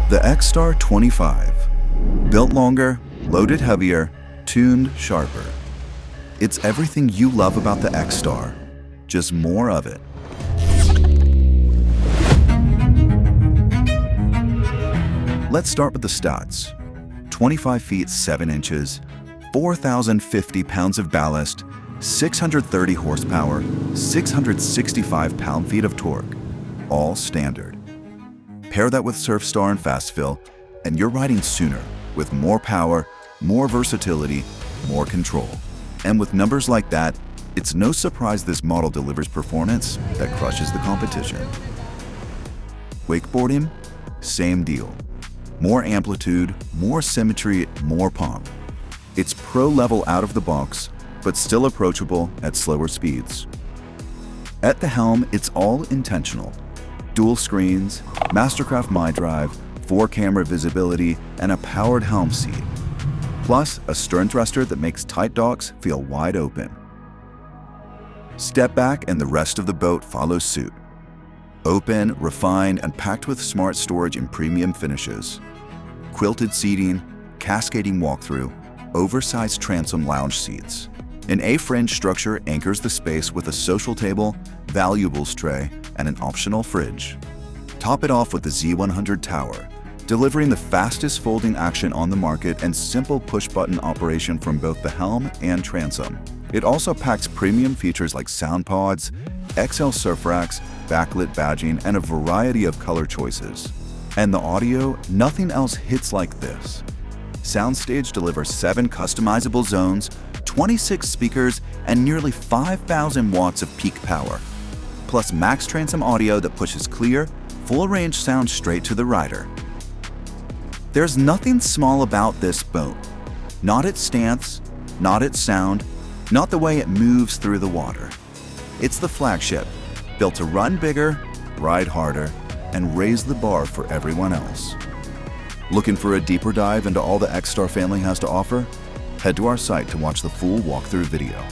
The XStar 25. Built longer, loaded heavier, tuned sharper. It's everything you love about the XStar, just more of it. Let's start with the stats. 25 feet 7 inches, 4,050 pounds of ballast, 630 horsepower, 665 pound-feet of torque, all standard. Pair that with SurfStar and FastFill, and you're riding sooner, with more power, more versatility, more control. And with numbers like that, it's no surprise this model delivers performance that crushes the competition. Wakeboarding, same deal. More amplitude, more symmetry, more pop. It's pro-level out of the box, but still approachable at slower speeds. At the helm, it's all intentional. Dual screens, MasterCraft MyDrive, 4-camera visibility, and a powered helm seat. Plus, a stern thruster that makes tight docks feel wide open. Step back and the rest of the boat follows suit. Open, refined, and packed with smart storage and premium finishes. Quilted seating, cascading walkthrough, oversized transom lounge seats. An A-fringe structure anchors the space with a social table, valuables tray, and an optional fridge. Top it off with the Z100 tower, delivering the fastest folding action on the market and simple push-button operation from both the helm and transom. It also packs premium features like sound pods, XL surf racks, backlit badging, and a variety of color choices. And the audio, nothing else hits like this. Soundstage delivers 7 customizable zones, 26 speakers, and nearly 5,000 watts of peak power. Plus max transom audio that pushes clear, full-range sound straight to the rider. There's nothing small about this boat. Not its stance, not its sound, not the way it moves through the water. It's the flagship, built to run bigger, ride harder, and raise the bar for everyone else. Looking for a deeper dive into all the XStar family has to offer? Head to our site to watch the full walkthrough video.